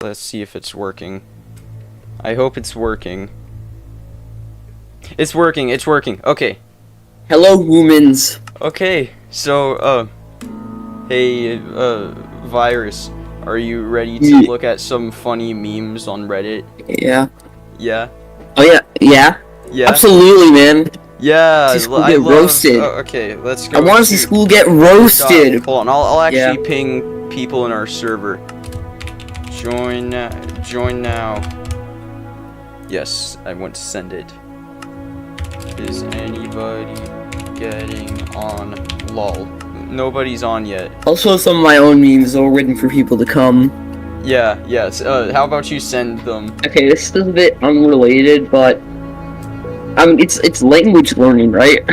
Let's see if it's working. I hope it's working. It's working, it's working. Okay. Hello, humans. Okay, so, hey, Virus, are you ready to look at some funny memes on Reddit? Yeah. Yeah? Oh, yeah. Yeah? Yeah? Absolutely, man. Yeah, See school get roasted. Okay, let's go. I want to see school get roasted. Hold on, I'll actually ping people in our server. Join now. Yes, I want to send it. Is anybody getting on? Lol. Nobody's on yet. I'll show some of my own memes all written for people to come. Yeah, yes. How about you send them? Okay, this is a bit unrelated, but it's language learning, right?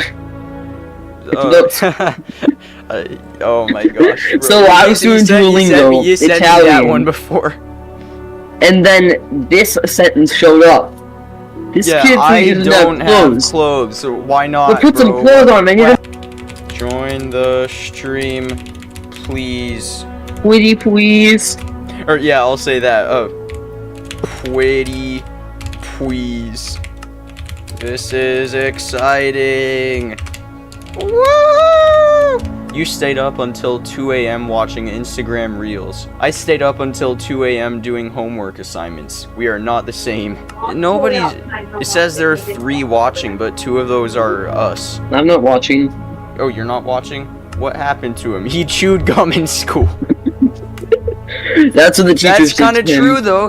Oh my gosh. Bro. So I was doing Duolingo, you sent me that one before. And then this sentence showed up. This kid I doesn't don't have clothes. So why not? Well, put some clothes on, man. Join the stream, please. Pretty please. Or yeah, I'll say that. Pretty please. This is exciting. Woo! You stayed up until 2 a.m. watching Instagram Reels. I stayed up until 2 a.m. doing homework assignments. We are not the same. It says there are 3 watching, but 2 of those are us. I'm not watching. Oh, you're not watching? What happened to him? He chewed gum in school. That's what the teachers That's kind of true, though.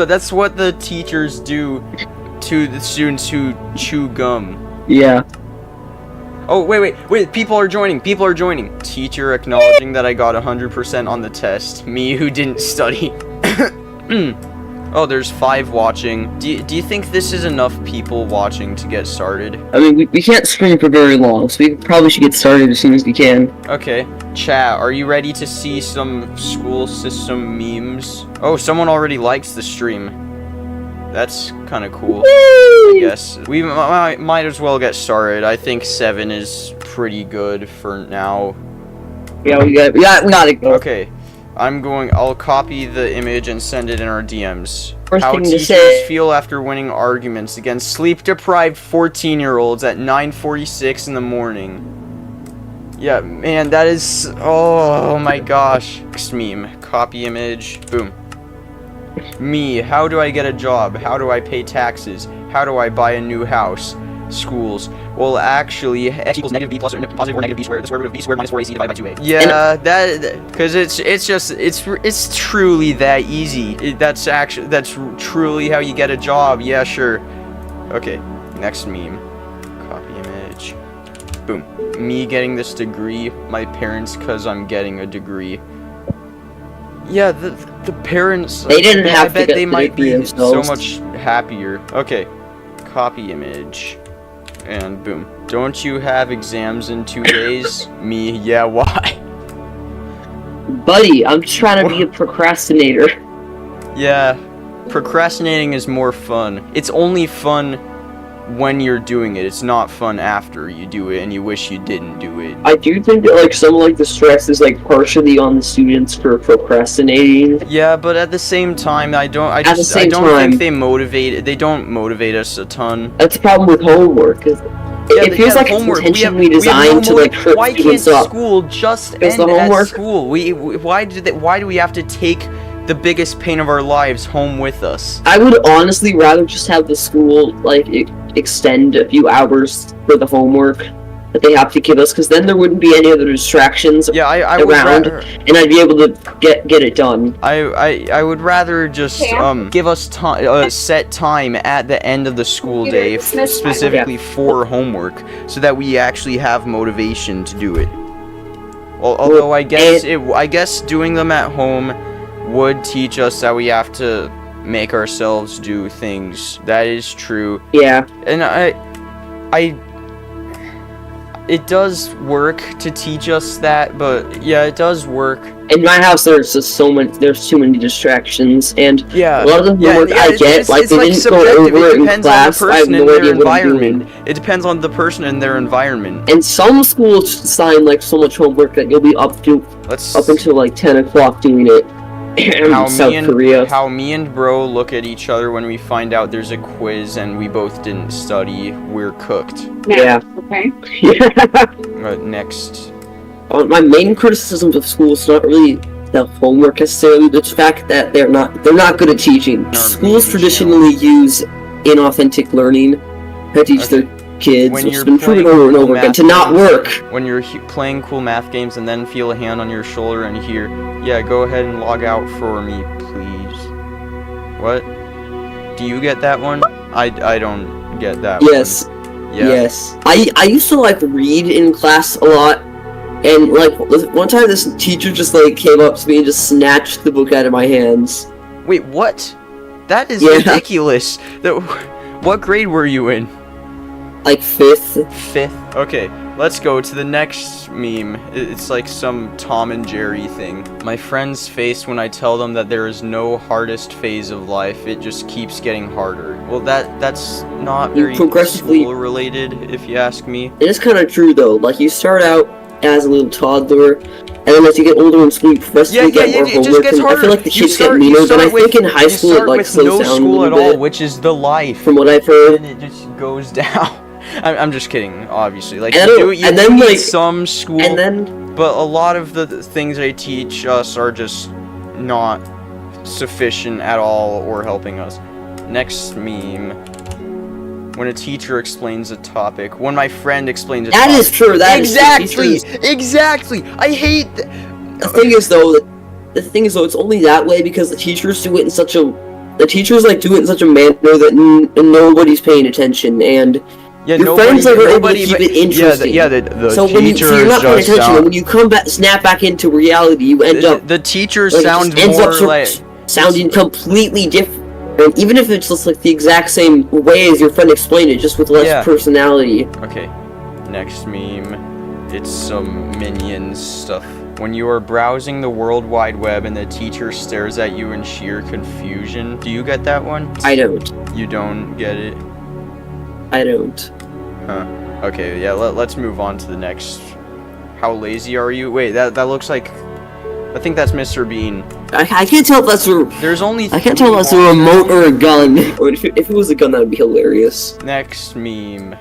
That's what the teachers do to the students who chew gum. Yeah. Oh, wait, people are joining. Teacher acknowledging that I got 100% on the test. Me who didn't study. Oh, there's 5 watching. Do you think this is enough people watching to get started? I mean, we can't stream for very long, so we probably should get started as soon as we can. Okay. Chat, are you ready to see some school system memes? Oh, someone already likes the stream. That's kind of cool, I guess. We might as well get started. I think 7 is pretty good for now. Yeah, we got it. Okay, I'll copy the image and send it in our DMs. First How thing to teachers say. feel after winning arguments against sleep-deprived 14-year-olds at 9:46 in the morning. Yeah, man, that is... Oh my gosh. Next meme. Copy image. Boom. Me, how do I get a job? How do I pay taxes? How do I buy a new house? Schools. Well, actually, x equals negative b plus or positive or negative b squared. The square root of b squared minus 4ac divided by 2a. Yeah, because it's truly that easy. That's truly how you get a job. Yeah, sure. Okay, next meme. Copy image. Boom. Me getting this degree. My parents, cause I'm getting a degree. Yeah, the parents, they didn't have I bet to they might be themselves. so much happier. Okay, copy image, and boom. Don't you have exams in 2 days? Me, yeah, why? Buddy, I'm just trying to be a procrastinator. Yeah, procrastinating is more fun. It's only fun when you're doing it. It's not fun after you do it and you wish you didn't do it. I do think that some of the stress is partially on the students for procrastinating. Yeah, but at the same time, I don't think they don't motivate us a ton. That's the problem with homework. It feels like it's intentionally designed to trip students up. Why can't school just end at school? Why do we have to take the biggest pain of our lives home with us? I would honestly rather just have the school extend a few hours for the homework that they have to give us, because then there wouldn't be any other distractions around, and I'd be able to get it done. I would rather just give us time, set time at the end of the school day specifically for homework, so that we actually have motivation to do it. Although I guess doing them at home would teach us that we have to make ourselves do things. That is true. Yeah. And it does work to teach us that, but yeah, it does work. In my house, there's too many distractions, and yeah, a lot of the work I get, they didn't go over it in class. I have no idea what I'm doing. It depends on the person and their environment. And some schools assign so much homework that you'll be up until 10 o'clock doing it. How me and bro look at each other when we find out there's a quiz and we both didn't study. We're cooked. Yeah. Okay. Next. My main criticisms of school is not really the homework necessarily, but the fact that they're not good at teaching. Schools traditionally use inauthentic learning to teach their kids, which has been proven over and over again to not work. When you're playing cool math games and then feel a hand on your shoulder and hear, yeah, go ahead and log out for me, please. What? Do you get that one? I don't get that one. Yes. Yes. I used to like read in class a lot, and like one time this teacher just like came up to me and just snatched the book out of my hands. Wait, what? That is ridiculous. What grade were you in? Like 5th. 5th? Okay, let's go to the next meme. It's like some Tom and Jerry thing. My friend's face when I tell them that there is no hardest phase of life, it just keeps getting harder. Well, that's not very school related, if you ask me. It is kind of true though. Like you start out as a little toddler, and then as you get older in school, you progressively get more homework. And I feel like the kids get meaner, but I think in high school it like slows down a little bit. Which is the life. From what I've heard, and it just goes down. I'm just kidding, obviously. Like, and you then need like some school, and then, but a lot of the things they teach us are just not sufficient at all or helping us. Next meme. When a teacher explains a topic. When my friend explains a topic. That is true. That exactly. is true. Exactly. I hate The thing is though, it's only that way because the teachers do it in such a manner that nobody's paying attention, and your friends are able to keep it interesting. So you're not paying attention, and when you snap back into reality, you end up the teachers sounding completely different. And even if it's just like the exact same way as your friend explained it, just with less personality. Okay, next meme. It's some Minions stuff. When you are browsing the World Wide Web and the teacher stares at you in sheer confusion. Do you get that one? I don't. You don't get it? I don't. Huh. Okay, yeah, let's move on to the next. How lazy are you? Wait, that looks like... I think that's Mr. Bean. I can't tell if that's a... I can't tell if that's a remote or a gun. Or if it was a gun, that would be hilarious. Next meme.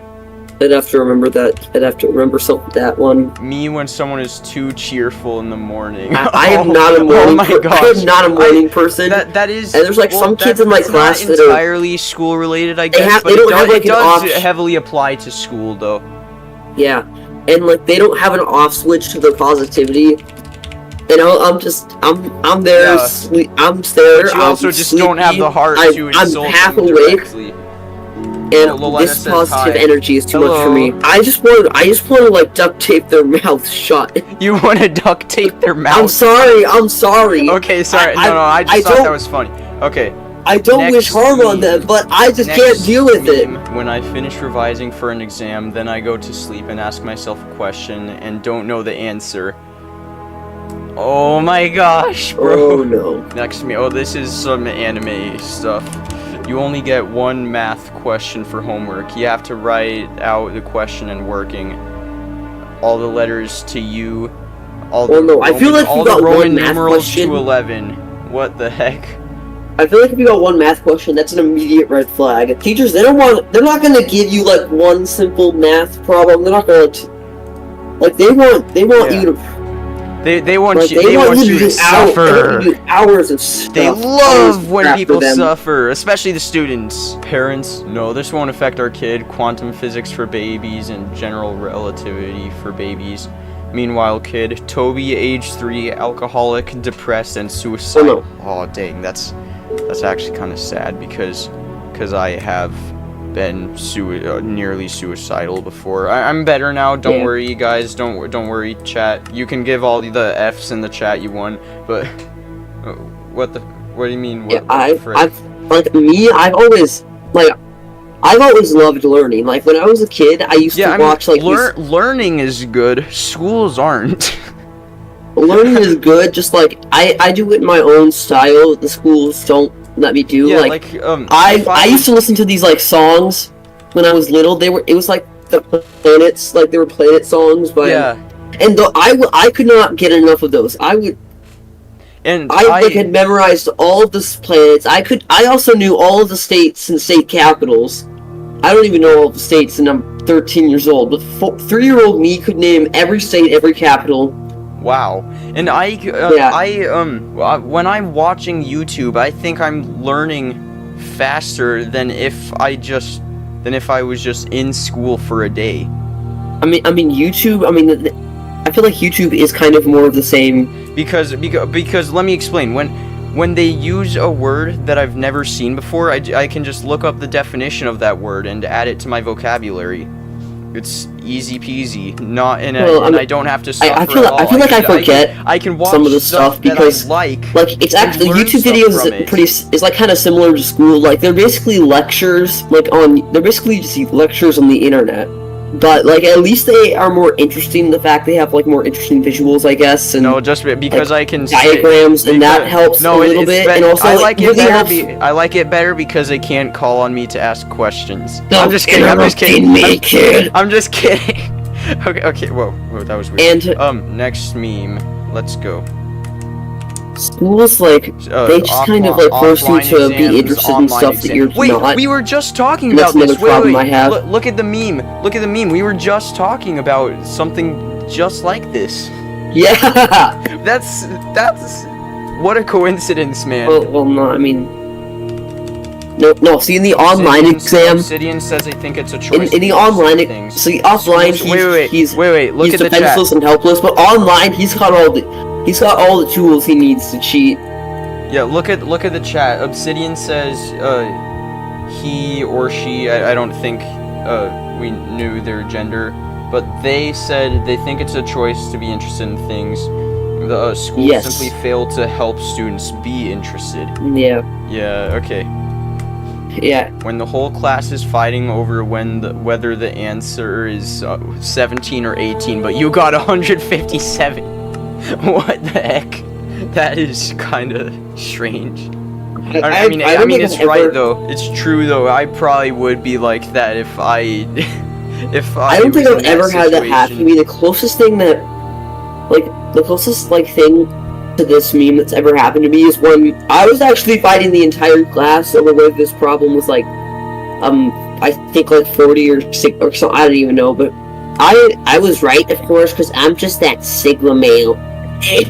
I'd have to remember that. I'd have to remember that one. Me when someone is too cheerful in the morning. I am not a morning person. I am not a morning person. That is... And there's like some kids in my class that are... entirely school related, I guess. They don't have like an off... It does heavily apply to school, though. Yeah. And like, they don't have an off switch to their positivity. You know, I'm there. I'm there. But you also just don't have the heart to insult I'm half them awake. Directly. And this positive energy is too much for me. I just want to like duct tape their mouth shut. You want to duct tape their mouth? I'm sorry. Okay, sorry. I just thought that was funny. Okay. I don't wish harm on them, but I just can't deal with it. When I finish revising for an exam, then I go to sleep and ask myself a question and don't know the answer. Oh my gosh, bro. Oh no. Next to me. Oh, this is some anime stuff. You only get one math question for homework. You have to write out the question and working. All the letters to U. I feel like you got one math question to 11. What the heck? I feel like if you got one math question, that's an immediate red flag. Teachers, they're not gonna give you like one simple math problem. They're not gonna they want you to. They want you to suffer. They want hours of stuff. They love when people suffer, especially the students. Parents, no, this won't affect our kid. Quantum physics for babies and general relativity for babies. Meanwhile, kid, Toby, age 3, alcoholic, depressed, and suicidal. Oh, dang, that's actually kind of sad because I have been nearly suicidal before. I'm better now. Don't worry, you guys. Don't worry, chat. You can give all the F's in the chat you won, but what do you mean? I've always loved learning. Like when I was a kid, I used to watch learning is good. Schools aren't. Learning is good. Just like I do it in my own style. The schools don't let me do. I used to listen to these like songs when I was little. It was like the planets, like they were planet songs, but and I could not get enough of those. And I like had memorized all of the planets. I also knew all of the states and state capitals. I don't even know all of the states, and I'm 13 years old. But 3-year-old me could name every state, every capital. Wow. And when I'm watching YouTube, I think I'm learning faster than if I was just in school for a day. I mean YouTube. I feel like YouTube is kind of more of the same. Because let me explain. When they use a word that I've never seen before, I can just look up the definition of that word and add it to my vocabulary. It's easy peasy. I don't have to suffer I feel like I forget I can watch some of the stuff because it's actually YouTube videos is like kind of similar to school. Like they're basically lectures they're basically just lectures on the internet. But like at least they are more interesting. The fact they have like more interesting visuals, I guess. And no, just because I can diagrams and that helps a little bit. And also I like it better because they can't call on me to ask questions. No, I'm just kidding. I'm just kidding. Okay. Whoa, that was weird. And next meme. Let's go. Schools they just kind of like force you to be interested in stuff that you're not. Wait, we were just talking about this. That's another problem I have. Look at the meme. Look at the meme. We were just talking about something just like this. Yeah. That's what a coincidence, man. Well, no, I mean. No. See, in the online exam, Obsidian says they think it's a choice. In the online, so the offline, he's look at the chat. defenseless and helpless. But online, he's got all the tools he needs to cheat. Yeah, look at the chat. Obsidian says he or she. I don't think we knew their gender, but they said they think it's a choice to be interested in things. The schools simply fail to help students be interested. Yeah. Yeah. Okay. Yeah. When the whole class is fighting over whether the answer is 17 or 18, but you got 157. What the heck? That is kind of strange. I mean, it's right though. It's true though. I probably would be like that if I I don't think I've ever had that happen to me. The closest thing thing to this meme that's ever happened to me is when I was actually fighting the entire class over whether this problem was I think 40 or 6 or something. I don't even know, but I was right, of course, because I'm just that Sigma male. I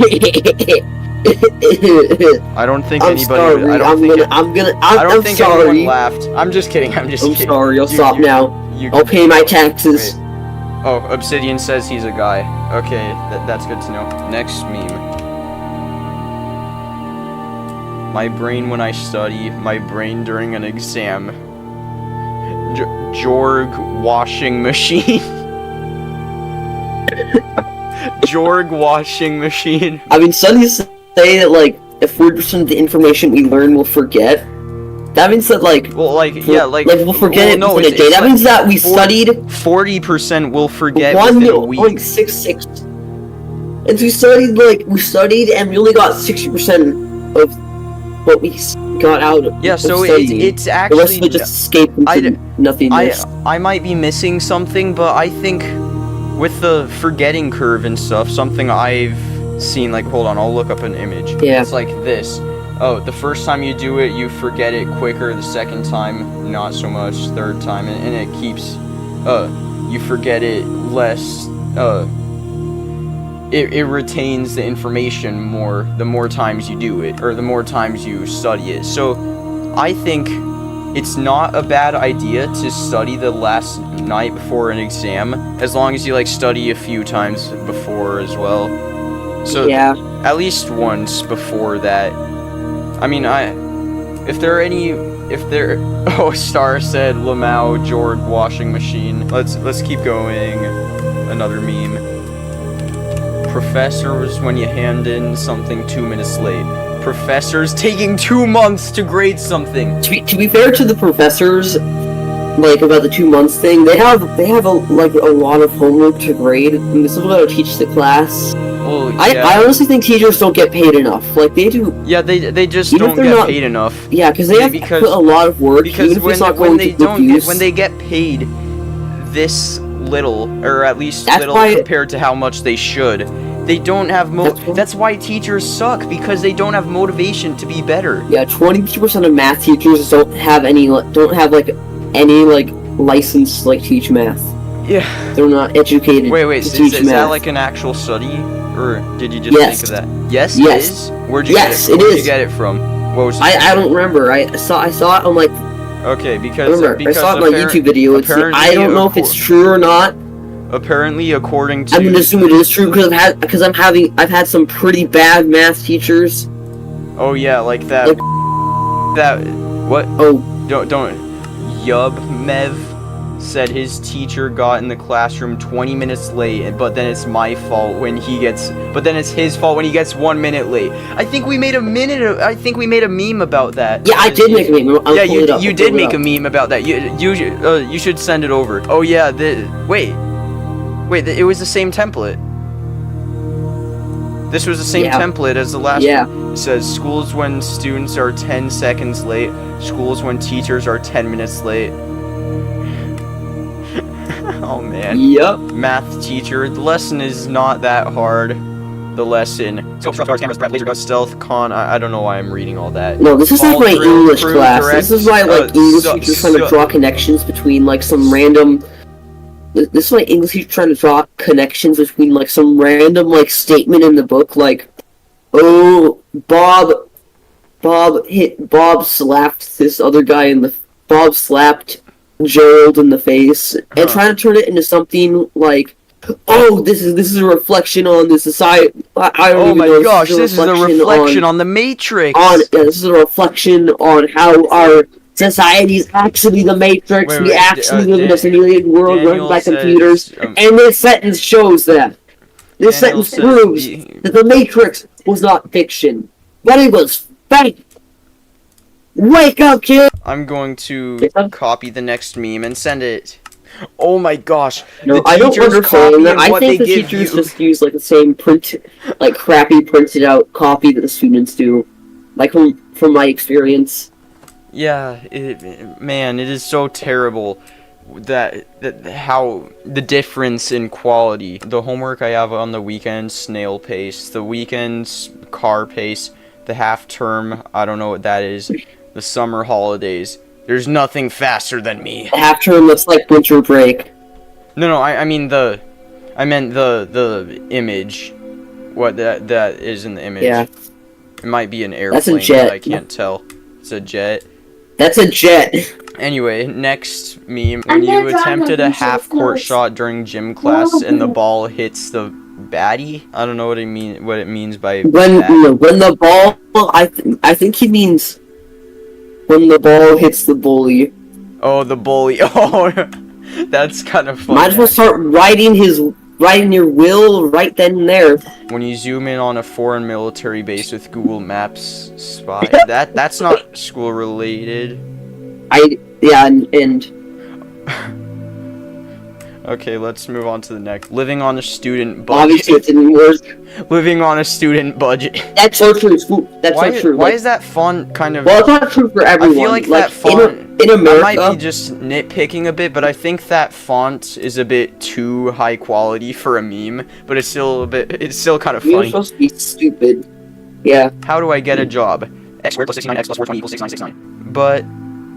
don't think anybody. I'm sorry. Anyone laughed. I'm just kidding. I'm sorry. I'll stop now. I'll pay my taxes. Wait. Oh, Obsidian says he's a guy. Okay, that's good to know. Next meme. My brain when I study. My brain during an exam. Jorg washing machine. Jorg washing machine. I mean, studies say that if 40% of the information we learn we'll forget. That means that we'll forget it within a day. That means that we studied 40% will forget within a week. 6. And we studied and we only got 60% of what we got out of. Yeah, so it's actually the rest of it just escaped into nothingness. I might be missing something, but I think with the forgetting curve and stuff, something I've seen, hold on, I'll look up an image. Yeah. It's like this. Oh, the first time you do it, you forget it quicker. The second time, not so much. Third time, and it keeps, you forget it less. It retains the information more the more times you do it, or the more times you study it. So, I think it's not a bad idea to study the last night before an exam, as long as you study a few times before as well. So yeah, at least once before that. I mean, Star said Lamau Jord washing machine. Let's keep going. Another meme. Professors when you hand in something 2 minutes late. Professors taking 2 months to grade something. To be fair to the professors, about the 2 months thing, they have a lot of homework to grade, and this is what I would teach the class. Well, yeah. I honestly think teachers don't get paid enough. They do. Yeah, they just don't get paid enough. Yeah, because they have to put a lot of work. Because when they get paid this little, or at least little compared to how much they should, They don't have that's why teachers suck, because they don't have motivation to be better. Yeah, 22% of math teachers don't have any license to teach math. Yeah. They're not educated. Wait, to is teach that math. like an actual study, or did you just Yes. think of that? Yes. Yes. It is? Where'd you Yes, get it? it Where'd is. you get it from? What was it? I don't remember. I saw it on Okay, because I saw it on my YouTube video. I don't know if it's true or not. Apparently, according to I'm gonna assume it is true because I've had some pretty bad math teachers. Oh yeah, like that. What? Oh, Don't. Mev said his teacher got in the classroom 20 minutes late, but then it's my fault when he gets. But then it's his fault when he gets 1 minute late. I think we made a meme about that. yeah, I did make a meme. Yeah, you did make a meme about that. You should send it over. Oh yeah, wait, it was the same template. This was the same template as the last one. It says schools when students are 10 seconds late, schools when teachers are 10 minutes late. Oh man. Yep. Math teacher. The lesson is not that hard. The lesson. Stealth con. I don't know why I'm reading all that. No, this is like my English class. This is why English teachers trying to draw connections between some random. This is why English teachers trying to draw connections between some random statement in the book oh, Bob slapped this other guy in the. Bob slapped Gerald in the face, and trying to turn it into something oh, this is a reflection on the society. I don't even know. Oh my gosh, this is a reflection on the Matrix. This is a reflection on how our society is actually the Matrix. We actually live in a simulated world run by computers, and this sentence shows that. This sentence proves that the Matrix was not fiction, but it was fake. Wake up, kid! I'm going to copy the next meme and send it. Oh my gosh. No, I don't understand that. I think the teachers just use the same crappy printed out copy that the students do. From my experience. Yeah, man, it is so terrible that how the difference in quality. The homework I have on the weekends, snail pace. The weekends, car pace. The half term, I don't know what that is. The summer holidays. There's nothing faster than me. Half term looks like winter break. No, I meant the image. What that is in the image. Yeah. It might be an airplane. That's a jet. But I can't tell. It's a jet. That's a jet. Anyway, next meme. When you attempted a half-court shot during gym class and the ball hits the baddie. I don't know what it means by when the ball. I think he means when the ball hits the bully. Oh, the bully. Oh, that's kind of funny. Might as well start writing your will right then and there. When you zoom in on a foreign military base with Google Maps spy, that's not school related. and Okay, let's move on to the next. Living on a student budget. Obviously, it didn't work. Living on a student budget. That's so true. That's so true. Why is that font kind of... Well, it's not true for everyone. I feel like that font... In America... I might be just nitpicking a bit, but I think that font is a bit too high quality for a meme. But it's still kind of funny. You're supposed to be stupid. Yeah. How do I get a job? X squared plus 69x plus 420 equals 6969. But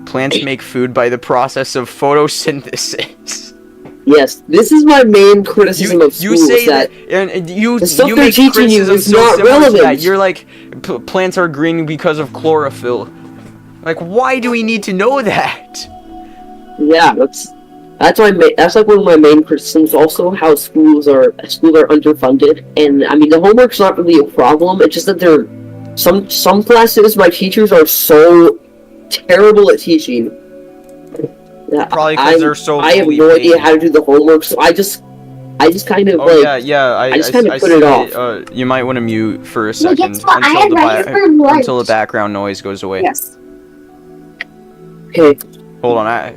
plants make food by the process of photosynthesis. Yes, this is my main criticism of schools. You say that, and you make teaching you is not relevant. You're like, plants are green because of chlorophyll. Like, why do we need to know that? Yeah, that's one of my main criticisms. Also, how schools are underfunded, and I mean the homework's not really a problem. It's just that some classes my teachers are so terrible at teaching. Probably because they're so. I have no idea how to do the homework, so I just kind of I just kind of put it off. You might want to mute for a second until the background noise goes away. Yes. Okay. Hold on.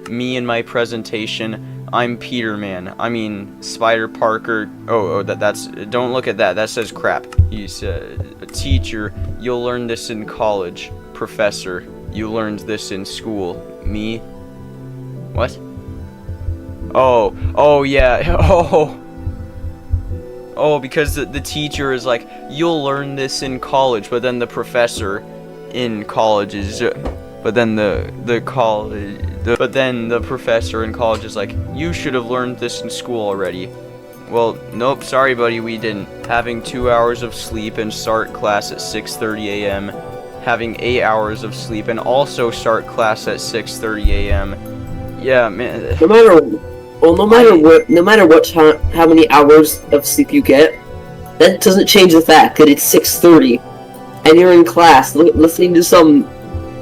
Me and my presentation. I'm Peterman. I mean Spider Parker. That's. Don't look at that. That says crap. He's a teacher. You'll learn this in college. Professor. You learned this in school. Me. What? Oh yeah. Oh, because the teacher is like, you'll learn this in college, but then the professor in college is, but then the professor in college is like, you should have learned this in school already. Well, nope, sorry buddy, we didn't. Having 2 hours of sleep and start class at 6:30 a.m. Having 8 hours of sleep and also start class at 6:30 a.m. Yeah, man. No matter what time, how many hours of sleep you get, that doesn't change the fact that it's 6:30, and you're in class listening to some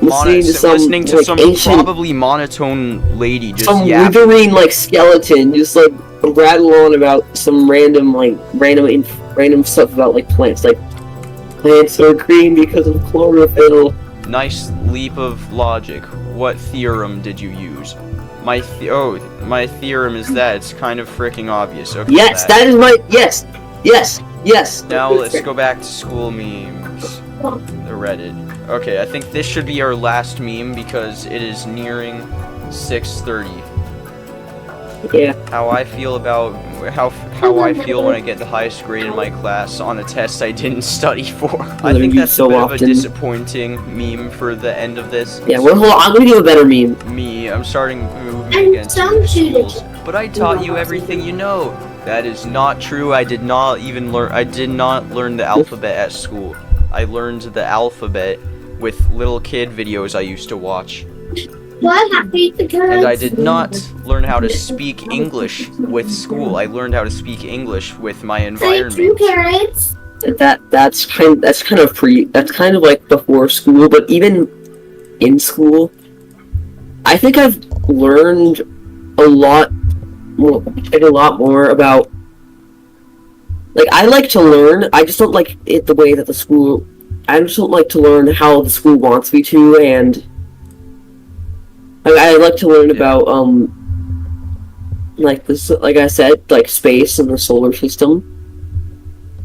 ancient, probably monotone lady just some yapping. withering like skeleton, just like rattle on about some random stuff about like plants, like plants are green because of chlorophyll. Nice leap of logic. What theorem did you use? My theorem is that it's kind of freaking obvious. Okay. Yes, that is my yes. Now let's go back to school memes. The Reddit. Okay, I think this should be our last meme because it is nearing 6:30. Yeah. How I feel about how I feel when I get the highest grade in my class on a test I didn't study for. I think that's a bit of a disappointing meme for the end of this. Yeah, well, hold on, I'm gonna do a better meme. I'm starting moving against your schools. But I taught you everything you know. That is not true. I did not learn the alphabet at school. I learned the alphabet with little kid videos I used to watch. And I did not learn how to speak English with school. I learned how to speak English with my environment. That's kind of like before school, but even in school, I think I've learned a lot more about. Like, I like to learn. I just don't like it the way that the school. I just don't like to learn how the school wants me to, and I like to learn about like this, like I said, like space and the solar system.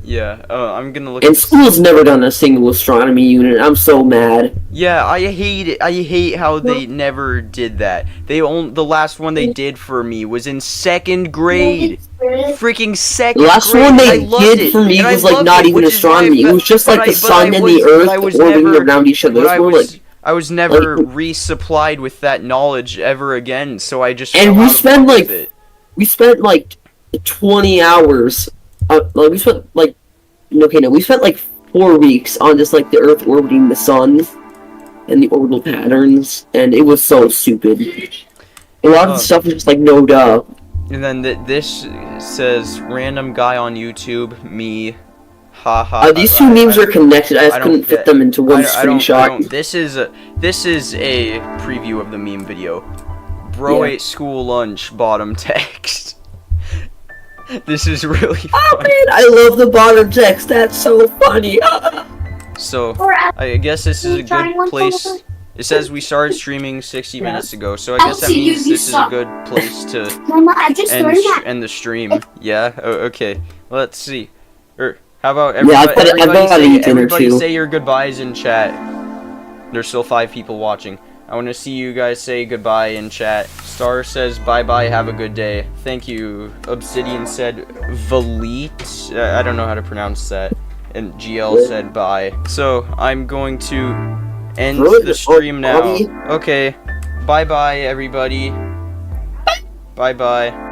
Yeah, I'm gonna look. And school's never done a single astronomy unit. I'm so mad. Yeah, I hate it. I hate how they never did that. The last one they did for me was in 2nd grade. Freaking 2nd grade. The last one they did for me was like not even astronomy. It was just like the sun and the earth orbiting around each other. I was never resupplied with that knowledge ever again, so I just and we spent like 20 hours. We spent like 4 weeks on just like the Earth orbiting the sun and the orbital patterns, and it was so stupid. A lot of the stuff was just like no duh. And then this says random guy on YouTube, me. Haha. These two memes are connected. I just couldn't fit them into one screenshot. This is a preview of the meme video. Bro ate school lunch. Bottom text. This is really funny. Oh man, I love the bottom text. That's so funny. So I guess this is a good place. It says we started streaming 60 minutes ago, so I guess that means this is a good place to end the stream. Yeah. Okay. Let's see. How about everybody say your goodbyes in chat. There's still 5 people watching. I want to see you guys say goodbye in chat. Star says bye-bye, have a good day. Thank you. Obsidian said Valit. I don't know how to pronounce that. And GL said bye. So, I'm going to end the stream now. Okay. Bye-bye, everybody. Bye-bye.